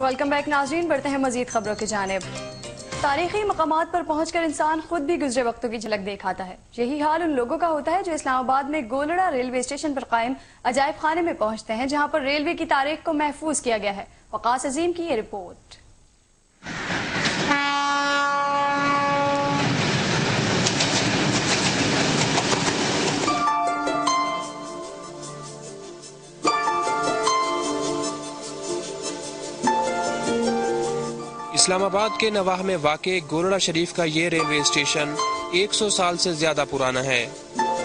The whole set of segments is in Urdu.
ویلکم بیک ناظرین، بڑھتے ہیں مزید خبروں کی جانب۔ تاریخی مقامات پر پہنچ کر انسان خود بھی گزرے وقتوں کی جھلک دیکھ آتا ہے۔ یہی حال ان لوگوں کا ہوتا ہے جو اسلام آباد میں گولڑا ریلوے اسٹیشن پر قائم عجائب خانے میں پہنچتے ہیں، جہاں پر ریلوے کی تاریخ کو محفوظ کیا گیا ہے۔ وقاص عظیم کی یہ رپورٹ۔ اسلام آباد کے نواح میں واقع گولڑا شریف کا یہ ریلوے اسٹیشن 100 سال سے زیادہ پرانا ہے،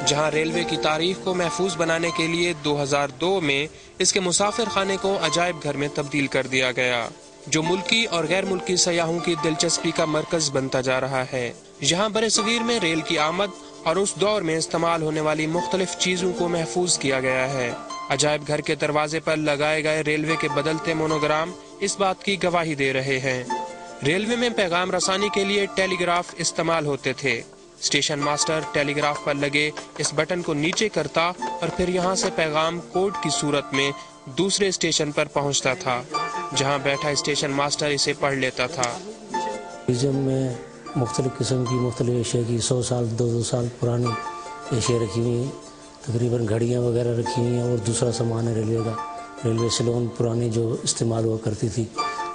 جہاں ریلوے کی تاریخ کو محفوظ بنانے کے لیے 2002 میں اس کے مسافر خانے کو عجائب گھر میں تبدیل کر دیا گیا، جو ملکی اور غیر ملکی سیاحوں کی دلچسپی کا مرکز بنتا جا رہا ہے۔ یہاں برصغیر میں ریل کی آمد اور اس دور میں استعمال ہونے والی مختلف چیزوں کو محفوظ کیا گیا ہے۔ عجائب گھر کے دروازے پر لگائے گئے ریلوے کے بدلتے مونوگرام اس بات کی گواہی دے رہے ہیں۔ ریلوے میں پیغام رسانی کے لیے ٹیلی گراف استعمال ہوتے تھے۔ اسٹیشن ماسٹر ٹیلی گراف پر لگے اس بٹن کو نیچے کرتا اور پھر یہاں سے پیغام کوڈ کی صورت میں دوسرے اسٹیشن پر پہنچتا تھا، جہاں بیٹھا اسٹیشن ماسٹر اسے پڑھ لیتا تھا۔ میوزیم میں مختلف قسم کی مختلف اشیاء کی 100 سال 200 سال پرانی اشیاء رکھی ہوئی ہیں، تقریباً گھڑیاں وغیرہ رکھی ہوئی ہیں، اور دوسرا سامان ہے ریلوے کا، ریلوے سیلون پرانی جو استعمال ہوا کرتی تھی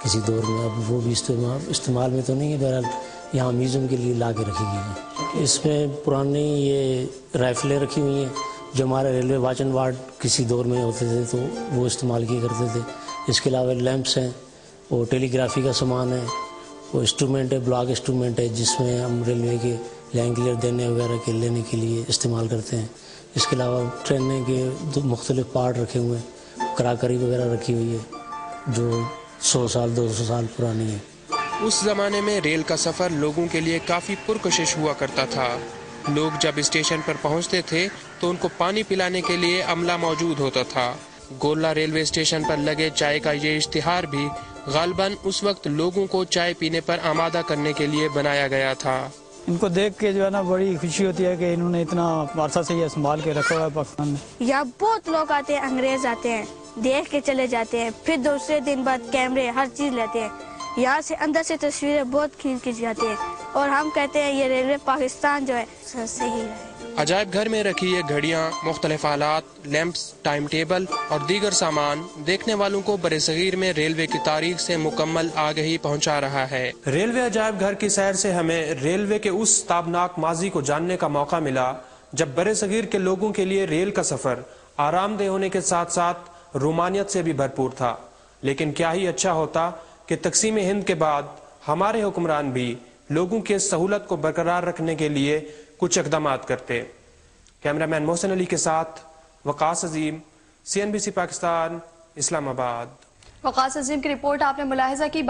کسی دور میں، اب وہ بھی استعمال میں تو نہیں ہے، بہرحال یہاں میوزیم کے لیے لا کے رکھی گئی ہیں۔ اس میں پرانی یہ رائفلیں رکھی ہوئی ہیں جو ہمارے ریلوے واچ اینڈ وارڈ کسی دور میں ہوتے تھے تو وہ استعمال کیا کرتے تھے۔ اس کے علاوہ لیمپس ہیں، وہ ٹیلی گرافی کا سامان ہے، وہ انسٹرومنٹ ہے، بلاک انسٹرومنٹ ہے جس میں ہم ریلوے کے لائن کلیئر دینے وغیرہ کے لینے کے لیے استعمال کرتے ہیں۔ اس کے علاوہ ٹرینیں کے مختلف پارٹ رکھے ہوئے ہیں، کراکری وغیرہ رکھی ہوئی ہے جو 100 سال 200 سال پرانی ہے۔ اس زمانے میں ریل کا سفر لوگوں کے لیے کافی پرکشش ہوا کرتا تھا۔ لوگ جب اسٹیشن پر پہنچتے تھے تو ان کو پانی پلانے کے لیے عملہ موجود ہوتا تھا۔ گولڑا ریلوے اسٹیشن پر لگے چائے کا یہ اشتہار بھی غالباً اس وقت لوگوں کو چائے پینے پر آمادہ کرنے کے لیے بنایا گیا تھا۔ ان کو دیکھ کے جو ہے نا بڑی خوشی ہوتی ہے کہ انہوں نے اتنا عرصہ سے یہ سنبھال کے رکھا ہوا ہے پاکستان میں۔ یہاں بہت لوگ آتے ہیں، انگریز آتے ہیں، دیکھ کے چلے جاتے ہیں، پھر دوسرے دن بعد کیمرے ہر چیز لیتے ہیں۔ یہاں سے اندر سے تصویریں بہت کھینچ جاتے ہیں، اور ہم کہتے ہیں یہ ریلوے پاکستان جو ہے صحیح ہے۔ عجائب گھر میں رکھی یہ گھڑیاں، مختلف آلات، لیمپس، ٹائم ٹیبل اور دیگر سامان دیکھنے والوں کو برصغیر میں ریلوے کی تاریخ سے مکمل آگہی پہنچا رہا ہے۔ ریلوے عجائب گھر کی سیر سے ہمیں ریلوے کے اس تابناک ماضی کو جاننے کا موقع ملا جب برصغیر کے لوگوں کے لیے ریل کا سفر آرام دہ ہونے کے ساتھ ساتھ رومانیت سے بھی بھرپور تھا۔ لیکن کیا ہی اچھا ہوتا کہ تقسیم ہند کے بعد ہمارے حکمران بھی لوگوں کی سہولت کو برقرار رکھنے کے لیے کچھ اقدامات کرتے۔ کیمرامین محسن علی کے ساتھ وقاص عظیم، CNBC پاکستان، اسلام آباد۔ وقاص عظیم کی رپورٹ آپ نے ملاحظہ کی۔